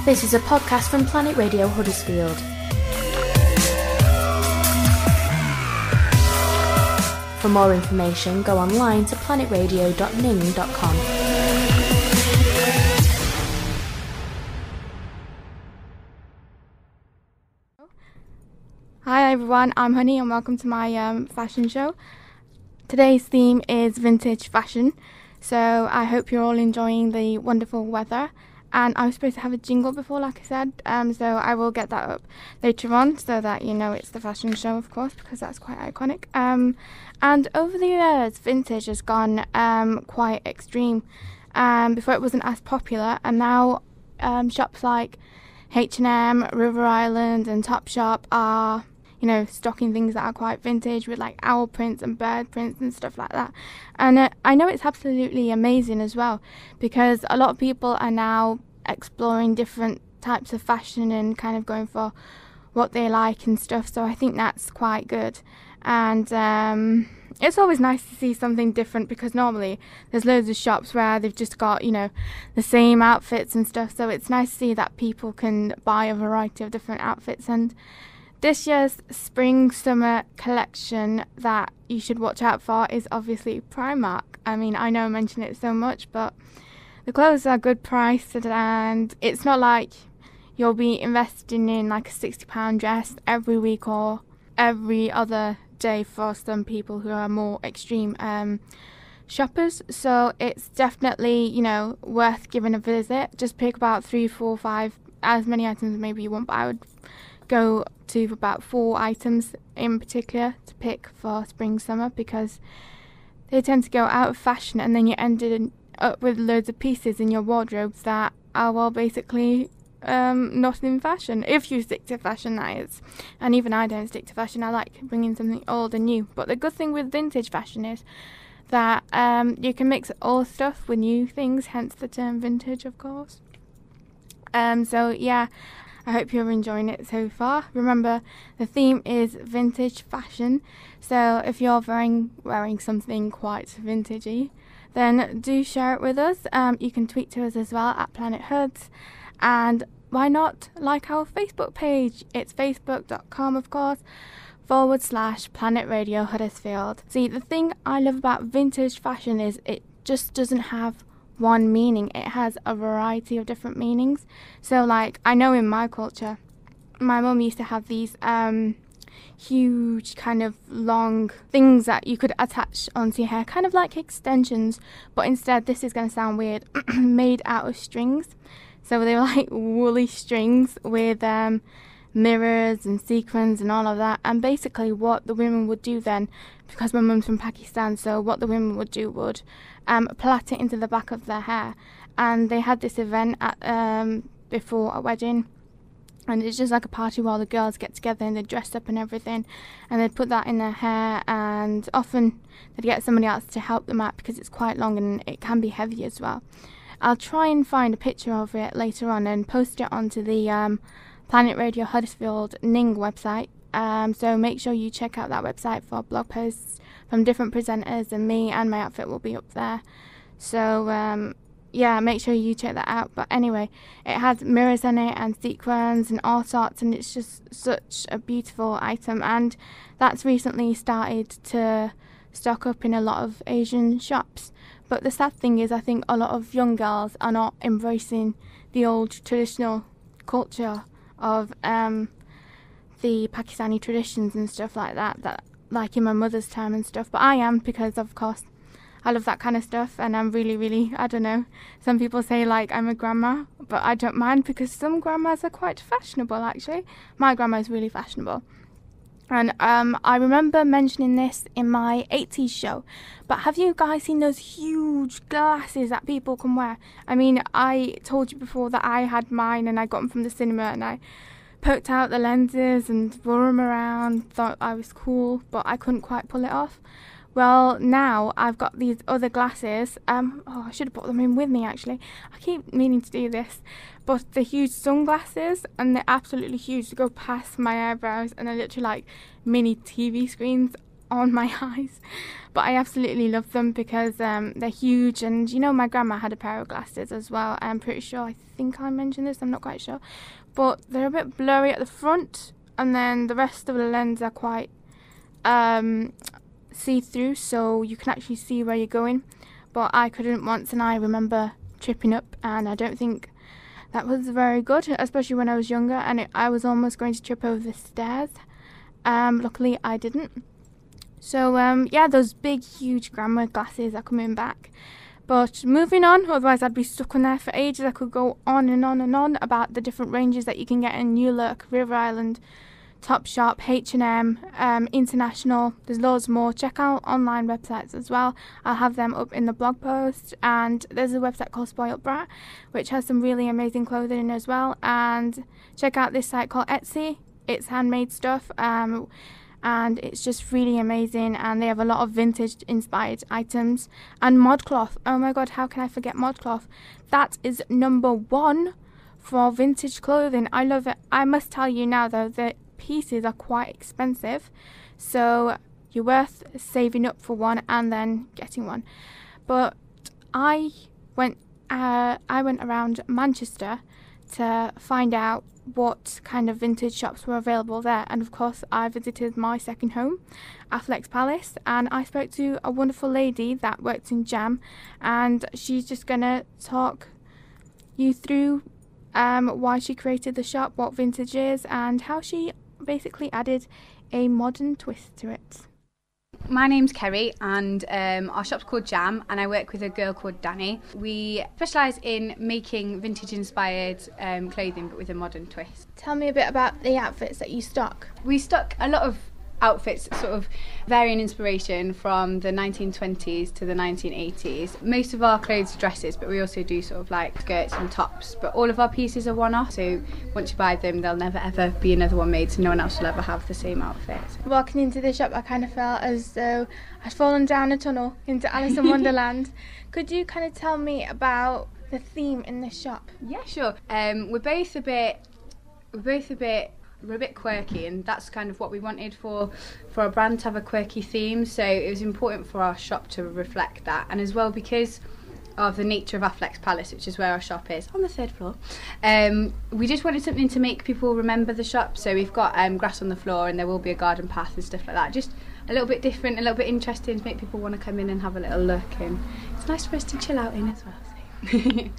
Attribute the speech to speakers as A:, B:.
A: This is a podcast from Planet Radio Huddersfield. For more information, go online to planetradio.ning.com.
B: Hi everyone, I'm Honey and welcome to my fashion show. Today's theme is vintage fashion, so I hope you're all enjoying the wonderful weather. And I was supposed to have a jingle before, like I said, so I will get that up later on so that you know it's the fashion show, of course, because that's quite iconic. And over the years, vintage has gone quite extreme. Before it wasn't as popular, and now shops like H&M, River Island and Topshop are, you know, stocking things that are quite vintage with like owl prints and bird prints and stuff like that. And I know it's absolutely amazing as well, because a lot of people are now exploring different types of fashion and kind of going for what they like and stuff. So I think that's quite good. And it's always nice to see something different, because normally there's loads of shops where they've just got, you know, the same outfits and stuff. So it's nice to see that people can buy a variety of different outfits. And this year's spring-summer collection that you should watch out for is obviously Primark. I mean, I know I mention it so much, but the clothes are good priced, and it's not like you'll be investing in like a £60 dress every week or every other day for some people who are more extreme shoppers. So it's definitely, you know, worth giving a visit. Just pick about 3, 4, 5, as many items maybe you want, but I would go to about 4 items in particular to pick for spring summer, because they tend to go out of fashion and then you ended up with loads of pieces in your wardrobes that are, well, basically not in fashion, if you stick to fashion, that is. And even I don't stick to fashion. I like bringing something old and new. But the good thing with vintage fashion is that you can mix old stuff with new things, hence the term vintage, of course. So yeah, I hope you're enjoying it so far. Remember, the theme is vintage fashion, so if you're wearing something quite vintagey, then do share it with us. You can tweet to us as well at Planet Huds, and why not like our Facebook page? It's facebook.com, of course, /Planet Radio Huddersfield. See, the thing I love about vintage fashion is it just doesn't have one meaning. It has a variety of different meanings. So like, I know in my culture, my mum used to have these huge kind of long things that you could attach onto your hair, kind of like extensions, but instead, this is going to sound weird, made out of strings. So they were like woolly strings with mirrors and sequins and all of that. And basically what the women would do then, because my mum's from Pakistan, so what the women would do would plait it into the back of their hair. And they had this event at before a wedding, and it's just like a party where all the girls get together and they dress up and everything, and they'd put that in their hair, and often they'd get somebody else to help them out because it's quite long and it can be heavy as well. I'll try and find a picture of it later on and post it onto the Planet Radio Huddersfield Ning website. So make sure you check out that website for blog posts from different presenters, and me and my outfit will be up there. So yeah, make sure you check that out. But anyway, it has mirrors in it and sequins and all sorts, and it's just such a beautiful item. And that's recently started to stock up in a lot of Asian shops. But the sad thing is, I think a lot of young girls are not embracing the old traditional culture of the Pakistani traditions and stuff like that like in my mother's time and stuff. But I am, because of course I love that kind of stuff, and I'm really, I don't know, some people say like I'm a grandma, but I don't mind, because some grandmas are quite fashionable actually. My grandma is really fashionable. And I remember mentioning this in my 80s show, but have you guys seen those huge glasses that people can wear? I mean, I told you before that I had mine and I got them from the cinema, and I poked out the lenses and wore them around, thought I was cool, but I couldn't quite pull it off. Well, now I've got these other glasses. I should have brought them in with me actually. I keep meaning to do this, but they're huge sunglasses, and they're absolutely huge. They go past my eyebrows, and they're literally like mini TV screens on my eyes, but I absolutely love them because they're huge. And you know, my grandma had a pair of glasses as well. I'm pretty sure, I think I mentioned this, I'm not quite sure, but they're a bit blurry at the front, and then the rest of the lens are quite see-through, so you can actually see where you're going. But I couldn't once, and I remember tripping up, and I don't think that was very good, especially when I was younger, and I was almost going to trip over the stairs. Luckily I didn't. So yeah, those big huge grandma glasses are coming back. But moving on, otherwise I'd be stuck on there for ages. I could go on and on and on about the different ranges that you can get in New Look, River Island, Topshop, H&M, International. There's loads more. Check out online websites as well. I'll have them up in the blog post. And there's a website called Spoilt Brat, which has some really amazing clothing as well. And check out this site called Etsy. It's handmade stuff, and it's just really amazing. And they have a lot of vintage inspired items. And ModCloth. Oh my god, how can I forget ModCloth? That is number one for vintage clothing. I love it. I must tell you now though, the pieces are quite expensive, so you're worth saving up for one and then getting one. But I went around Manchester to find out what kind of vintage shops were available there, and of course I visited my second home, Affleck's Palace, and I spoke to a wonderful lady that works in Jam, and she's just gonna talk you through why she created the shop, what vintage is, and how she basically added a modern twist to it.
C: My name's Kerry, and our shop's called Jam, and I work with a girl called Danny. We specialise in making vintage inspired clothing but with a modern twist.
B: Tell me a bit about the outfits that you stock.
C: We stock a lot of outfits sort of varying inspiration from the 1920s to the 1980s. Most of our clothes are dresses, but we also do sort of like skirts and tops, but all of our pieces are one-off, so once you buy them there'll never ever be another one made, so no one else will ever have the same outfit.
B: Walking into the shop I kind of felt as though I'd fallen down a tunnel into Alice in Wonderland. Could you kind of tell me about the theme in this shop?
C: Yeah, sure. We're both a bit quirky, and that's kind of what we wanted for our brand, to have a quirky theme, so it was important for our shop to reflect that. And as well, because of the nature of Affleck's Palace, which is where our shop is, on the 3rd floor, we just wanted something to make people remember the shop, so we've got grass on the floor, and there will be a garden path and stuff like that, just a little bit different, a little bit interesting to make people want to come in and have a little look, and it's nice for us to chill out in as well. So.